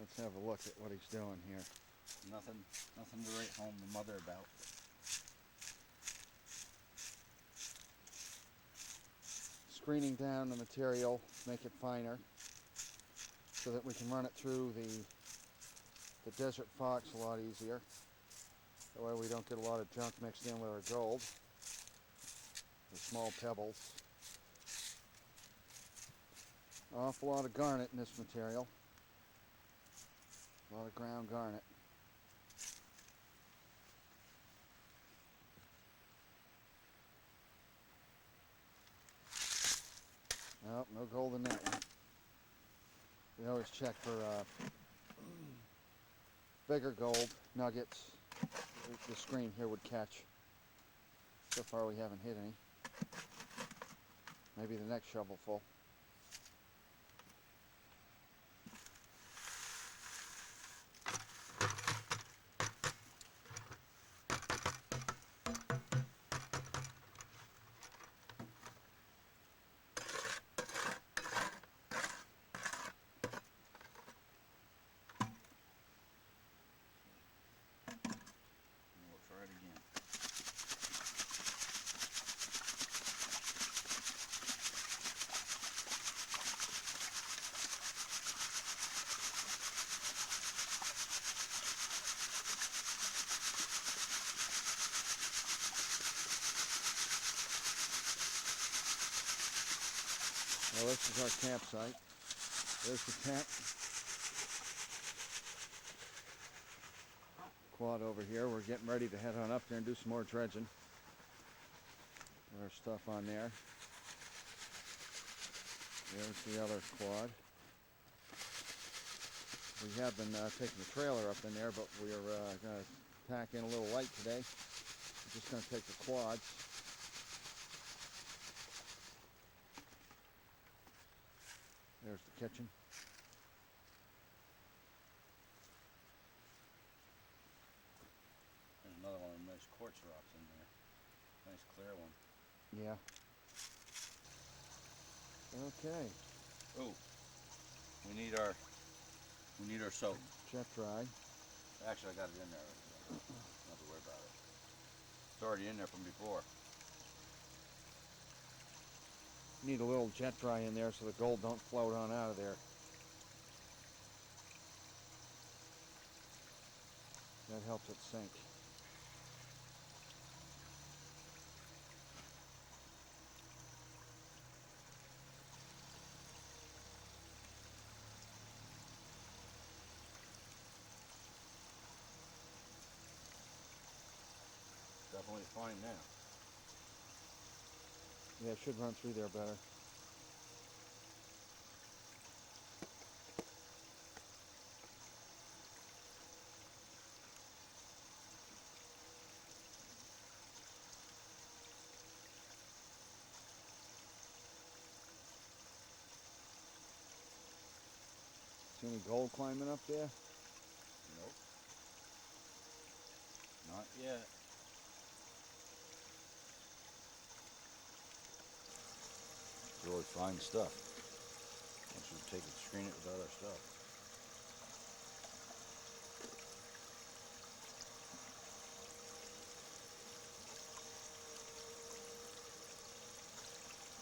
Let's have a look at what he's doing here. Nothing to write home to mother about. Screening down the material, make it finer, so that we can run it through the desert fox a lot easier. That way we don't get a lot of junk mixed in with our gold. The small pebbles. An awful lot of garnet in this material. A lot of ground garnet. Nope, no gold in that one. We always check for bigger gold nuggets the screen here would catch. So far we haven't hit any. Maybe the next shovelful. We'll try it again. Well, this is our campsite. There's the tent. Quad over here. We're getting ready to head on up there and do some more dredging. Put our stuff on there. There's the other quad. We have been taking the trailer up in there, but we're going to pack in a little light today. We're just going to take the quads. There's the kitchen. There's another one of them nice quartz rocks in there. Nice clear one. Yeah. Okay. Oh, we need our soap. Jet dry. Actually, I got it in there. Don't have to worry about it. It's already in there from before. Need a little jet dry in there so the gold don't float on out of there. That helps it sink. Definitely fine now. Yeah, it should run through there better. See any gold climbing up there? Nope. Not yet. It's really fine stuff. Once we take it, screen it without our stuff.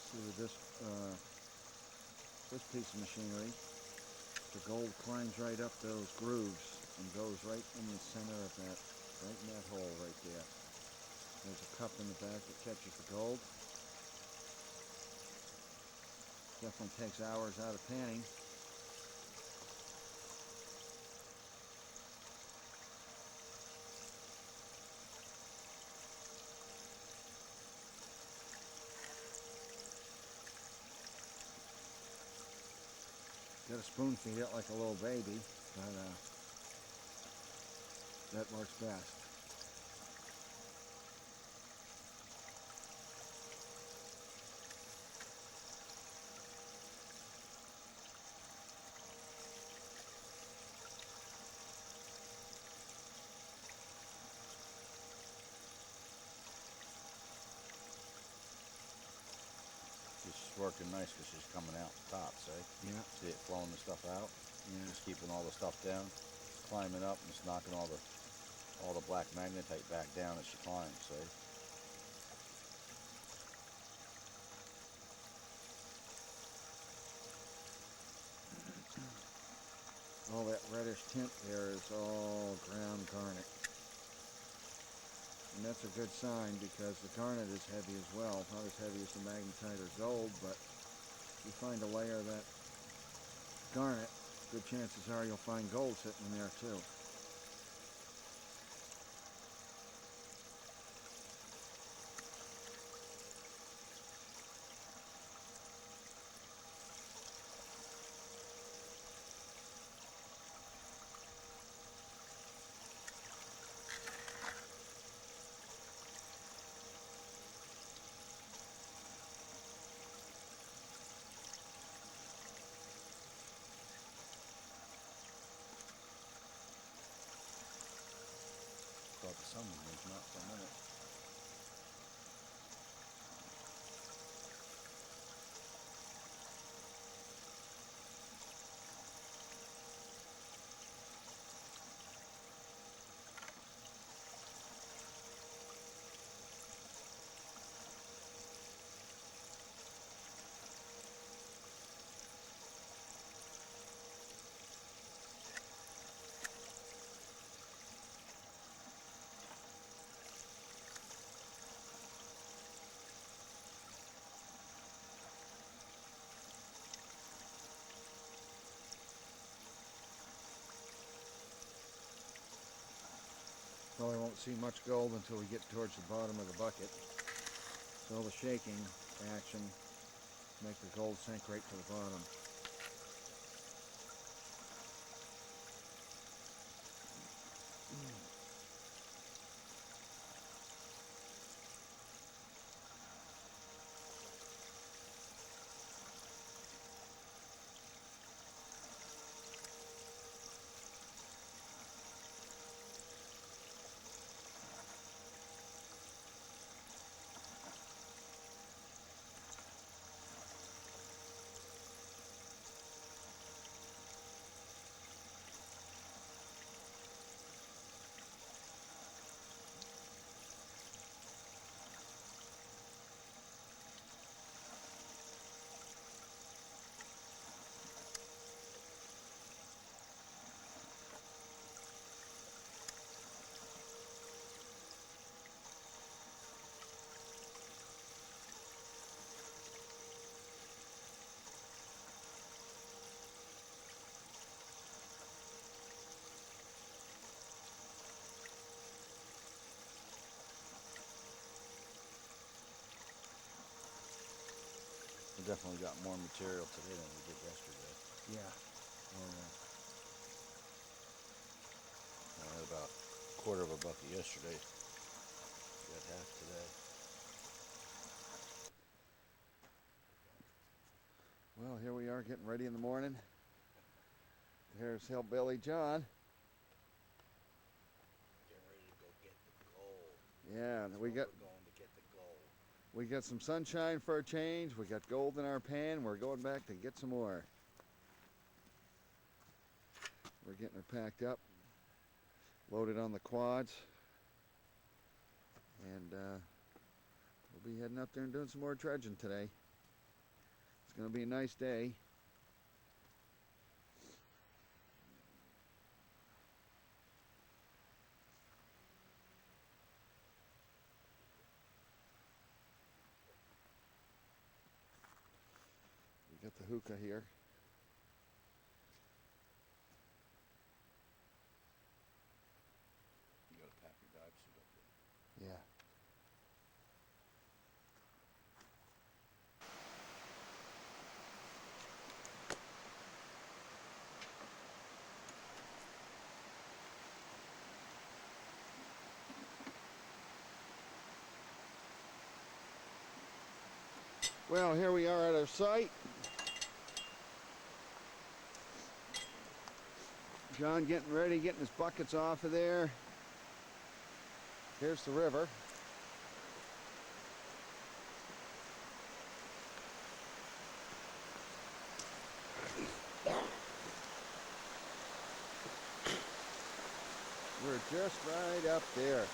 See with this piece of machinery, the gold climbs right up those grooves and goes right in the center of that, right in that hole right there. There's a cup in the back that catches the gold. Definitely takes hours out of panning. Got to spoon feed it like a little baby, but that works best. She's working nice because she's coming out the tops, eh? Yeah. See it flowing the stuff out? You're just keeping all the stuff down, climbing up, and just knocking all the black magnetite back down as she climbs. See? All that reddish tint there is all ground garnet. And that's a good sign because the garnet is heavy as well. Not as heavy as the magnetite or gold, but if you find a layer of that garnet, good chances are you'll find gold sitting in there too. Thought the sun was going to come out for a minute. Probably won't see much gold until we get towards the bottom of the bucket. So all the shaking action make the gold sink right to the bottom. We definitely got more material today than we did yesterday. Yeah. I had about a quarter of a bucket yesterday. Got half today. Well, here we are getting ready in the morning. Here's Hillbilly John. Getting ready to go get the gold. Yeah, we got We're going to get the gold. we got some sunshine for a change. We got gold in our pan. We're going back to get some more. We're getting her packed up, loaded on the quads, and we'll be heading up there and doing some more dredging today. It's going to be a nice day. We got the hookah here. You gotta pack your dive suit up there. Yeah. Well, here we are at our site. John getting ready, getting his buckets off of there. Here's the river. river just right up there.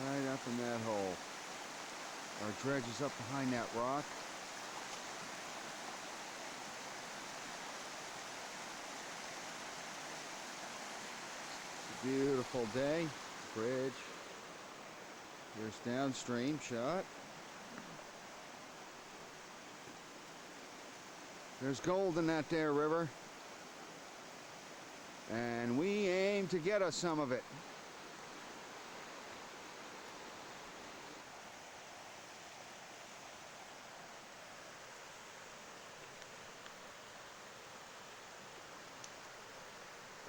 Right up in that hole. Our dredge is up behind that rock. It's a beautiful day. Bridge. Here's downstream shot. There's gold in that there river. And we aim to get us some of it.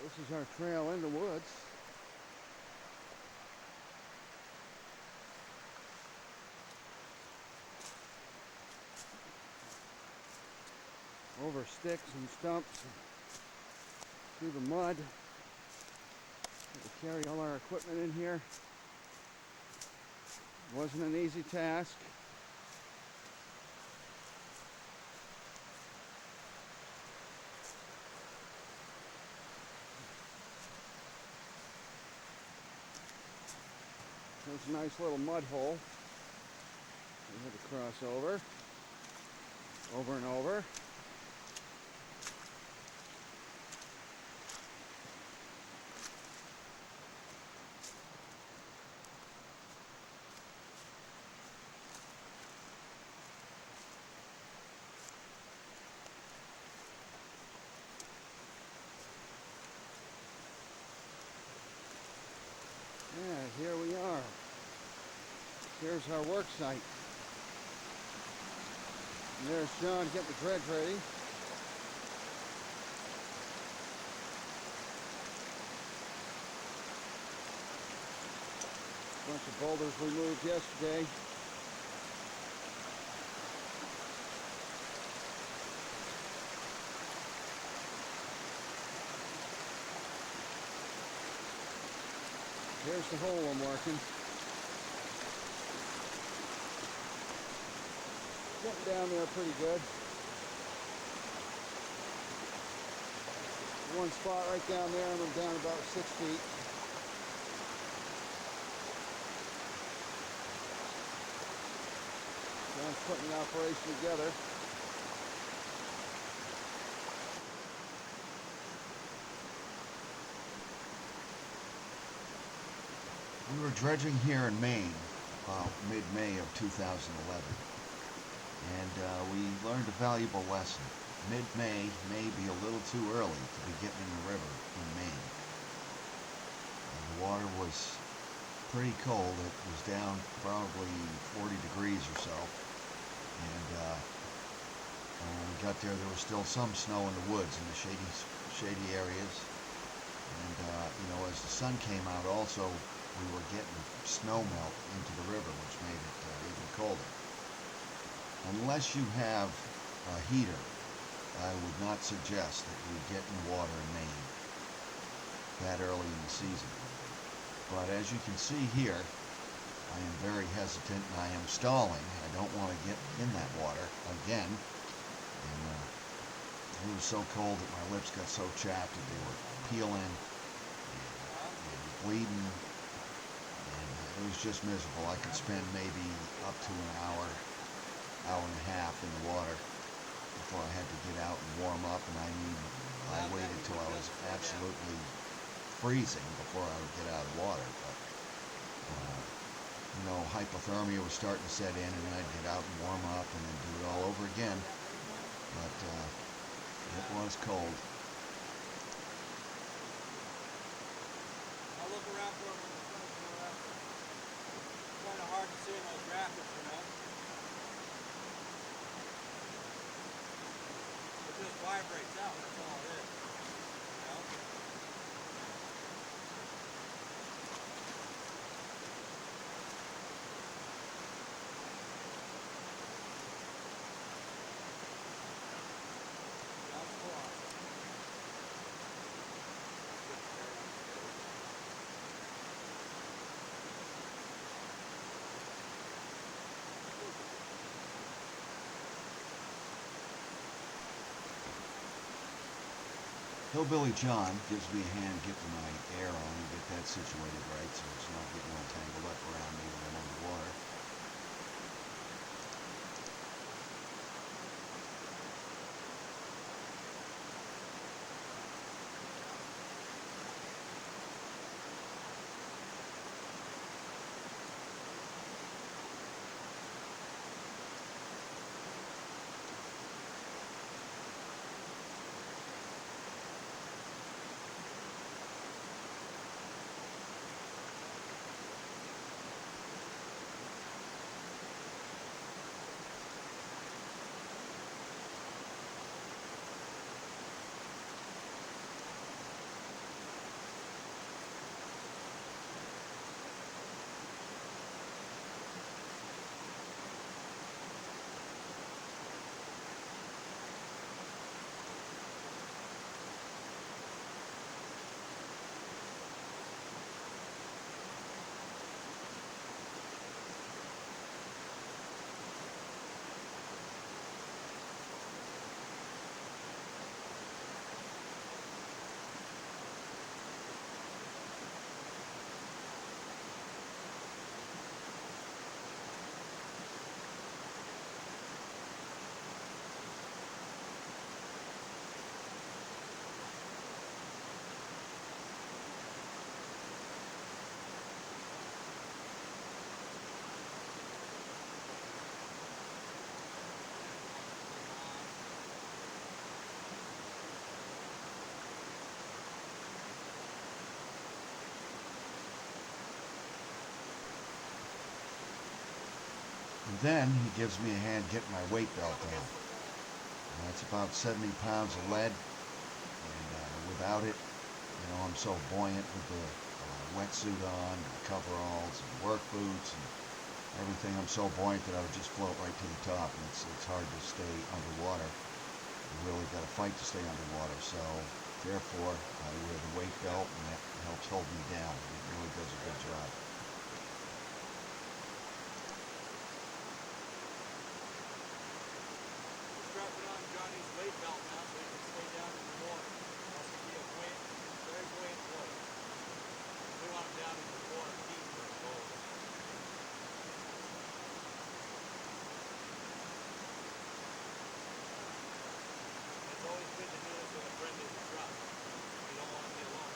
This is our trail in the woods. Over sticks and stumps, through the mud. Had to carry all our equipment in here. Wasn't an easy task. There's a nice little mud hole. We had to cross over and over. Yeah, here we are. Here's our work site. And there's John getting the dredge ready. Bunch of boulders we moved yesterday. Here's the hole I'm working. Getting down there pretty good. One spot right down there, and I'm down about 6 feet. John's putting the operation together. We were dredging here in Maine about mid-May of 2011, and we learned a valuable lesson. Mid-May may be a little too early to be getting in the river in Maine. And the water was pretty cold. It was down probably 40 degrees or so, and when we got there, there was still some snow in the woods in the shady areas, and as the sun came out also, we were getting snow melt into the river, which made it even colder. Unless you have a heater, I would not suggest that you get in the water in Maine that early in the season. But as you can see here, I am very hesitant and I am stalling. I don't want to get in that water again. And it was so cold that my lips got so chapped that they were peeling and bleeding. It was just miserable. I could spend maybe up to an hour and a half in the water before I had to get out and warm up. And I waited till I was absolutely freezing before I would get out of the water. But, hypothermia was starting to set in, and then I'd get out and warm up and then do it all over again. But it was cold. I'll look around for them. Kind of hard to see in those rapids, It just vibrates out, that's all it is. Hillbilly John gives me a hand getting my air on and get that situated right so it's not getting all tangled up around me when I'm on the water. And then he gives me a hand getting my weight belt on. And that's about 70 pounds of lead. And without it, I'm so buoyant with the wetsuit on, and coveralls, and work boots, and everything. I'm so buoyant that I would just float right to the top. And it's hard to stay underwater. You really got to fight to stay underwater. So therefore, I wear the weight belt, and that helps hold me down. It really does a good job. Strapping on Johnny's weight belt now so he can stay down in the water. Else he'd be a buoyant, very buoyant float. We want him down in the water deep for the boat. It's always good to do this with a friend that you trust. You don't want to be alone.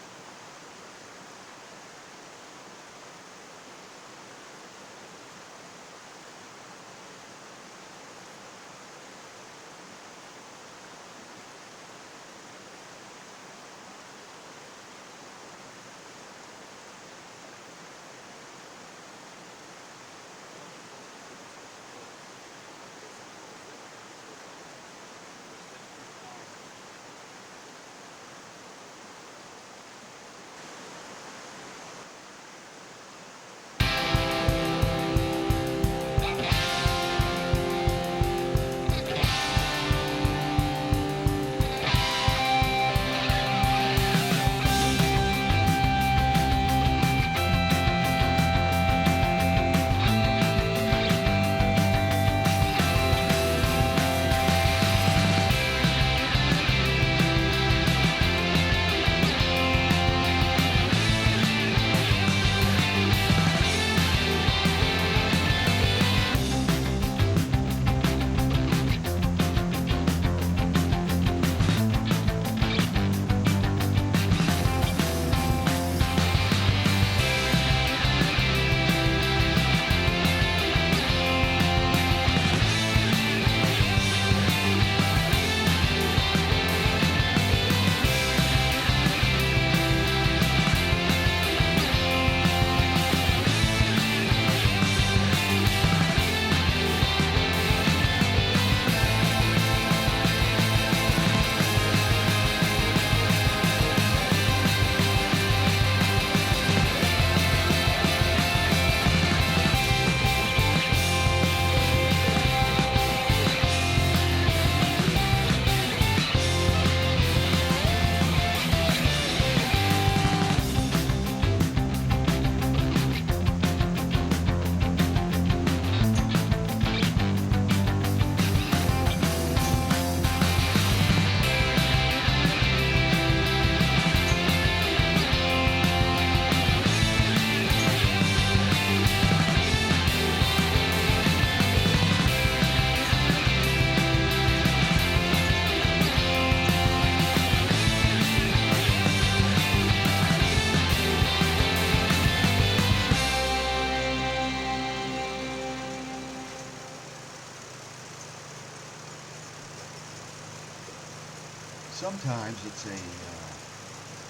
Sometimes it's a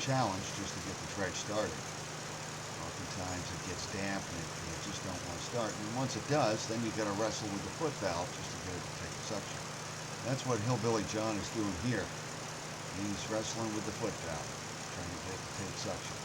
challenge just to get the dredge started. Oftentimes it gets damp and you just don't want to start. And once it does, then you got to wrestle with the foot valve just to get it to take suction. That's what Hillbilly John is doing here. He's wrestling with the foot valve, trying to get it to take suction.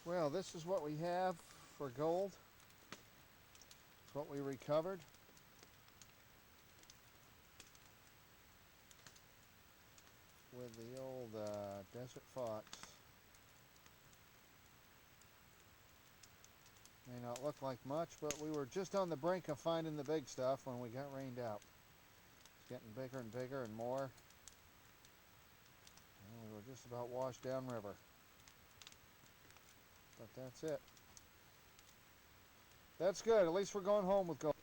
Well, this is what we have for gold. It's what we recovered. With the old Desert Fox. May not look like much, but we were just on the brink of finding the big stuff when we got rained out. It's getting bigger and bigger and more. And we were just about washed downriver. But that's it. That's good. At least we're going home with gold.